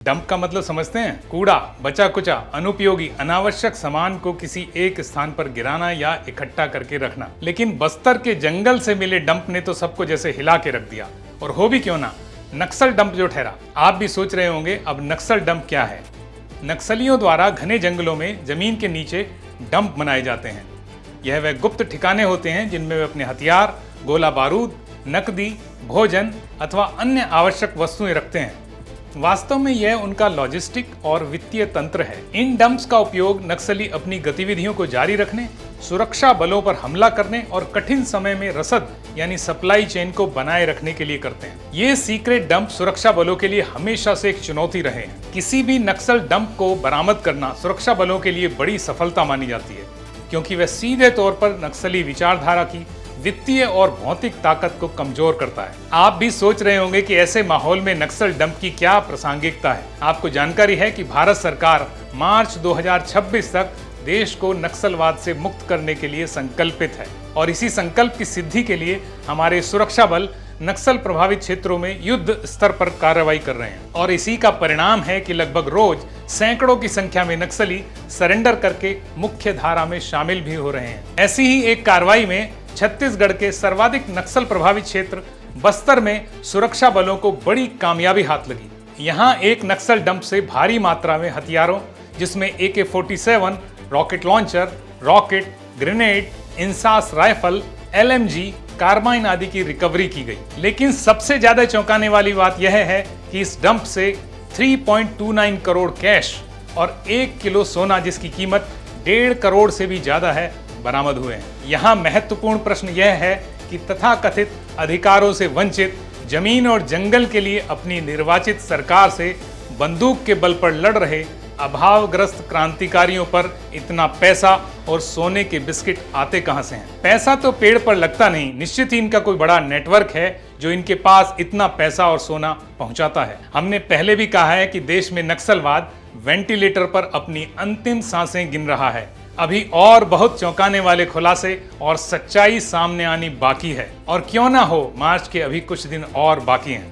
Dump का मतलब समझते हैं? कूड़ा, बचा कुचा, अनुपयोगी, अनावश्यक सामान को किसी एक स्थान पर गिराना या इकट्ठा करके रखना। लेकिन बस्तर के जंगल से मिले डंप ने तो सबको जैसे हिला के रख दिया। और हो भी क्यों ना, नक्सल डंप जो ठहरा। आप भी सोच रहे होंगे अब नक्सल डंप क्या है। नक्सलियों द्वारा घने जंगलों में जमीन के नीचे डंप बनाए जाते हैं। यह वह गुप्त ठिकाने होते हैं जिनमें वे अपने हथियार, गोला बारूद, नकदी, भोजन अथवा अन्य आवश्यक वस्तुएं रखते हैं। वास्तव में यह उनका लॉजिस्टिक और वित्तीय तंत्र है। इन डंप्स का उपयोग नक्सली अपनी गतिविधियों को जारी रखने, सुरक्षा बलों पर हमला करने और कठिन समय में रसद यानी सप्लाई चेन को बनाए रखने के लिए करते हैं। ये सीक्रेट डंप सुरक्षा बलों के लिए हमेशा से एक चुनौती रहे हैं। किसी भी नक्सल डंप को बरामद करना सुरक्षा बलों के लिए बड़ी सफलता मानी जाती है, क्योंकि वह सीधे तौर पर नक्सली विचारधारा की वित्तीय और भौतिक ताकत को कमजोर करता है। आप भी सोच रहे होंगे कि ऐसे माहौल में नक्सल डंप की क्या प्रासंगिकता है। आपको जानकारी है कि भारत सरकार मार्च 2026 तक देश को नक्सलवाद से मुक्त करने के लिए संकल्पित है और इसी संकल्प की सिद्धि के लिए हमारे सुरक्षा बल नक्सल प्रभावित क्षेत्रों में युद्ध स्तर पर कार्रवाई कर रहे हैं। और इसी का परिणाम है कि लगभग रोज सैकड़ों की संख्या में नक्सली सरेंडर करके मुख्य धारा में शामिल भी हो रहे हैं। ऐसी ही एक कार्रवाई में छत्तीसगढ़ के सर्वाधिक नक्सल प्रभावित क्षेत्र बस्तर में सुरक्षा बलों को बड़ी कामयाबी हाथ लगी। यहाँ एक नक्सल डंप से भारी मात्रा में हथियारों, जिसमें AK-47, rocket launcher, rocket, grenade, INSAS rifle, LMG, carbine आदि की रिकवरी की गई। लेकिन सबसे ज्यादा चौंकाने वाली बात यह है कि इस डंप से 3.29 करोड़ कैश और 1 किलो सोना, जिसकी कीमत 1.5 करोड़ से भी ज्यादा है, बरामद हुए हैं। यहाँ महत्वपूर्ण प्रश्न यह है कि तथाकथित अधिकारों से वंचित, जमीन और जंगल के लिए अपनी निर्वाचित सरकार से बंदूक के बल पर लड़ रहे अभावग्रस्त क्रांतिकारियों पर इतना पैसा और सोने के बिस्किट आते कहां से हैं? पैसा तो पेड़ पर लगता नहीं, निश्चित ही इनका कोई बड़ा नेटवर्क है जो इनके पास इतना पैसा और सोना पहुंचाता है। हमने पहले भी कहा है कि देश में नक्सलवाद वेंटिलेटर पर अपनी अंतिम सांसें गिन रहा है। अभी और बहुत चौंकाने वाले खुलासे और सच्चाई सामने आनी बाकी है। और क्यों ना हो, मार्च के अभी कुछ दिन और बाकी हैं।